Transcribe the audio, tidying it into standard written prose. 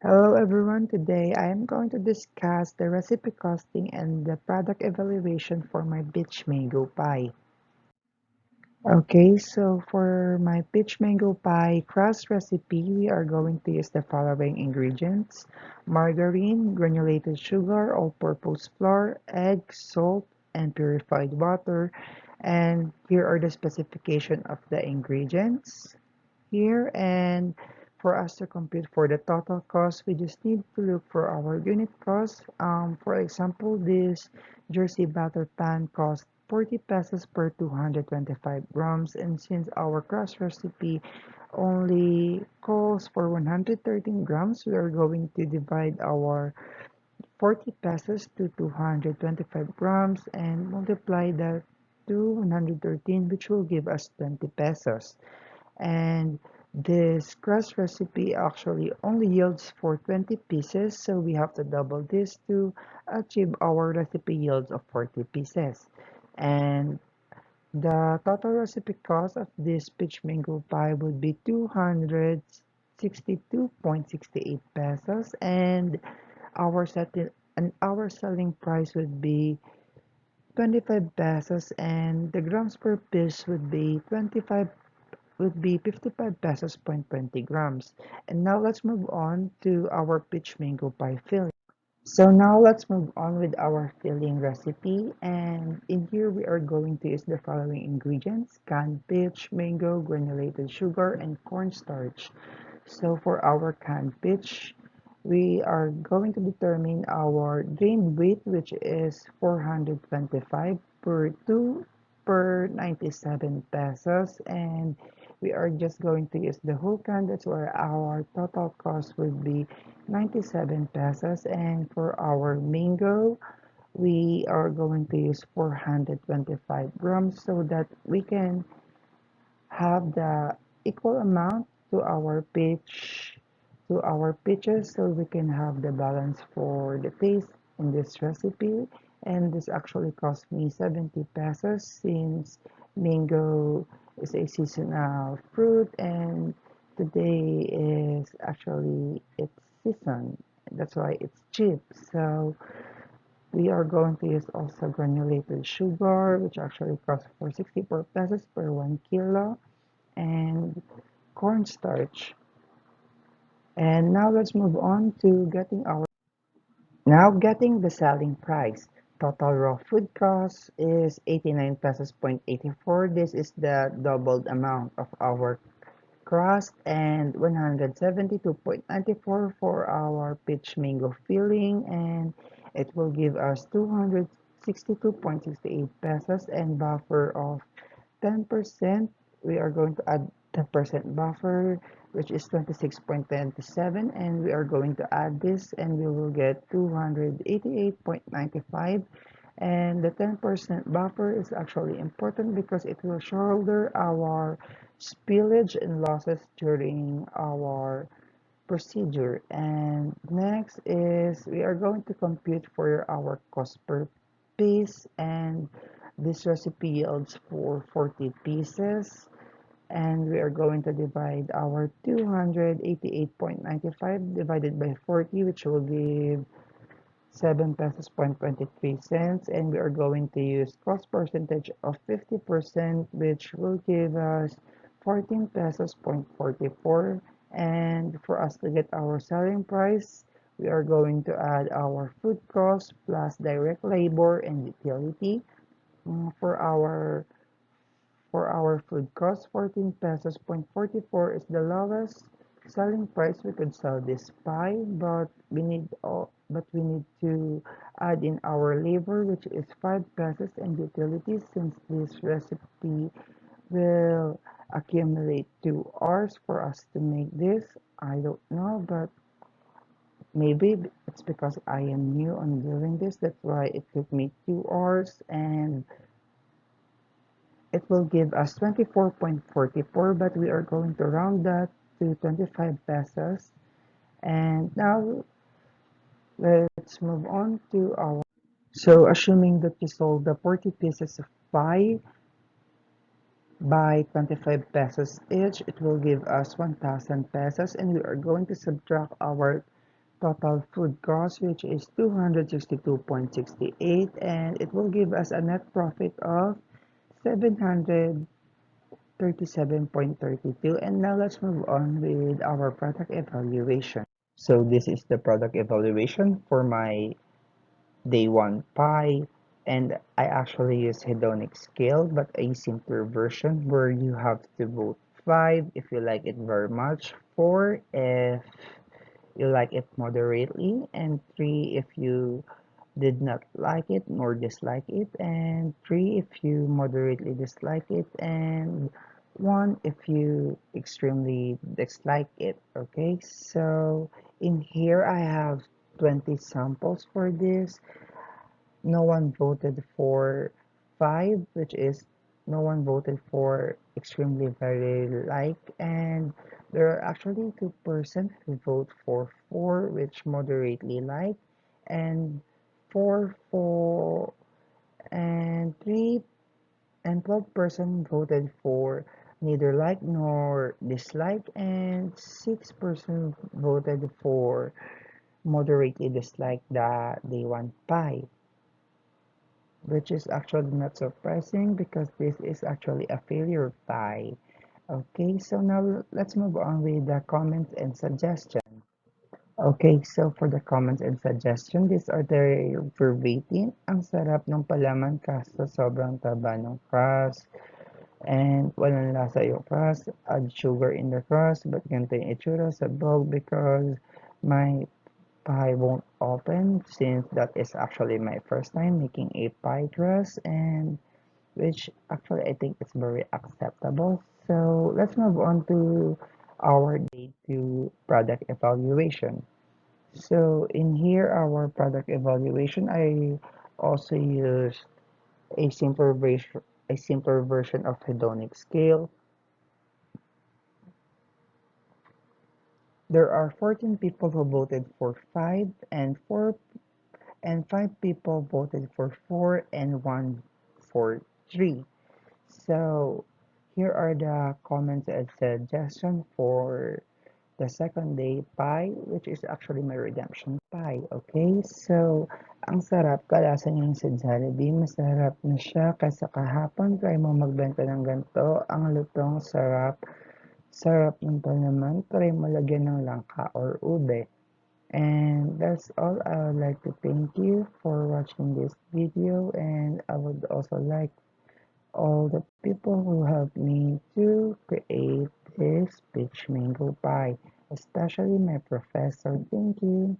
Hello everyone, today I am going to discuss the recipe costing and the product evaluation for my peach mango pie. Okay, so for my peach mango pie crust recipe, we are going to use the following ingredients: margarine, granulated sugar, all-purpose flour, egg, salt, and purified water. And here are the specification of the ingredients here. And for us to compute for the total cost, we just need to look for our unit cost. For example, this jersey batter pan costs 40 pesos per 225 grams, and since our cross recipe only calls for 113 grams, we are going to divide our 40 pesos to 225 grams and multiply that to 113, which will give us 20 pesos. And this crust recipe actually only yields for 20 pieces, so we have to double this to achieve our recipe yields of 40 pieces. And the total recipe cost of this peach mango pie would be 262.68 pesos, and our selling price would be 25 pesos, and the grams per piece would be 55 pesos point 20 grams. And now let's move on to our peach mango pie filling. So now let's move on with our filling recipe. And in here we are going to use the following ingredients: canned peach, mango, granulated sugar, and cornstarch. So for our canned peach, we are going to determine our drained weight, which is 425 per 2 per 97 pesos. And we are just going to use the whole can. That's where our total cost would be 97 pesos. And for our mango, we are going to use 425 grams so that we can have the equal amount to our peaches, so we can have the balance for the taste in this recipe. And this actually cost me 70 pesos since mango is a seasonal fruit, and today is actually its season. That's why it's cheap. So we are going to use also granulated sugar, which actually costs for 64 pesos per 1 kilo, and cornstarch. And now let's move on to getting the selling price. Total raw food cost is 89 pesos point 84. This is the doubled amount of our crust, and 172.94 for our peach mango filling, and it will give us 262.68 pesos, and buffer of 10%. We are going to add 10% buffer, which is 26.27, and we are going to add this, and we will get 288.95. And the 10% buffer is actually important because it will shoulder our spillage and losses during our procedure. And next is we are going to compute for our cost per piece, and this recipe yields for 40 pieces, and we are going to divide our 288.95 divided by 40, which will give 7 pesos point 23 cents, and we are going to use cost percentage of 50%, which will give us 14 pesos point 44. And for us to get our selling price, we are going to add our food cost plus direct labor and utility. For our food cost, 14 pesos point 44 is the lowest selling price we could sell this pie, but we need to add in our labor, which is 5 pesos, and utilities, since this recipe will accumulate 2 hours for us to make this. I don't know, but maybe it's because I am new on doing this. That's why it took me 2 hours, and it will give us 24.44, but we are going to round that to 25 pesos. And now let's move on to our. So assuming that you sold the 40 pieces of pie by 25 pesos each, it will give us 1,000 pesos, and we are going to subtract our total food cost, which is 262.68, and it will give us a net profit of 737.32. And now let's move on with our product evaluation. So this is the product evaluation for my day one pie, and I actually use hedonic scale, but a simpler version where you have to vote 5 if you like it very much, 4 if you like it moderately, and 3 if you did not like it nor dislike it, and 3 if you moderately dislike it, and 1 if you extremely dislike it. Okay, so in here I have 20 samples for this. No one voted for 5, which is no one voted for extremely very like, and there are actually 2% who vote for 4, which moderately like, and 4 for, and 3 and 12% voted for neither like nor dislike, and 6% voted for moderately dislike the day one pie, which is actually not surprising because this is actually a failure pie. Okay, so now let's move on with the comments and suggestions. Okay, so for the comments and suggestion, these are the verbatim. Ang sarap ng palaman kaso sobrang taba ng crust and walang lasa yung crust. Add sugar in the crust, but ganito yung itsura sa bog because my pie won't open since that is actually my first time making a pie crust, and which actually I think is very acceptable. So let's move on to our day two product evaluation. So in here, our product evaluation, I also used a simpler version of hedonic scale. There are 14 people who voted for 5, and 5 people voted for 4, and 1 for 3. So here are the comments and suggestions for the second day pie, which is actually my redemption pie. Okay, so ang sarap, kalasa niya yung sa Jollibee, masarap na siya kasi kahapon try mo magbenta ng ganito, ang lutong sarap, sarap ng palaman, try mo lagyan ng langka or ube. And that's all. I would like to thank you for watching this video, and I would also like all the people who helped me to create this peach mango pie, especially my professor. Thank you.